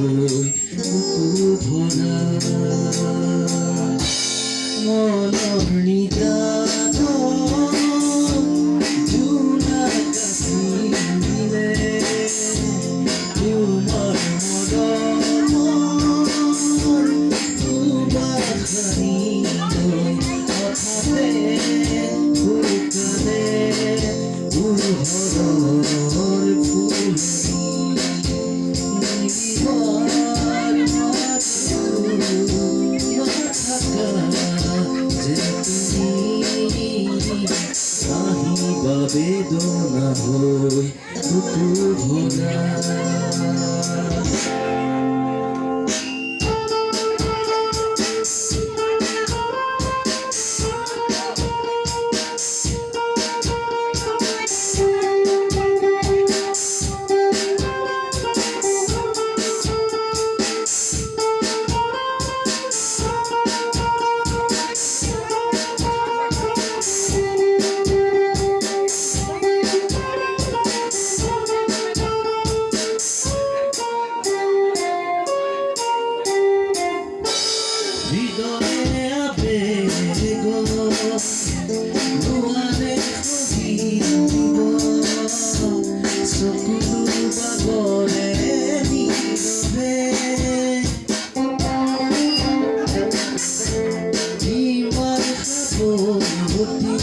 হৈ বুকু ভৰা মনৰ নিদানত জোনাক কাচিলে তোমাৰ মৰমৰ সুবাসনি লৈ হঠাতে শুকালে উহৰৰ ফুলনি নিবিড়ৰ মাতটো নাথাকা যে তুমি আহিবা বেদনা হৈ বুকু ভৰা হৃদয়ে আবেগ দুৱাৰে খুলিব চকুলো বাগৰে নীৰৱে ইমান সাৱতি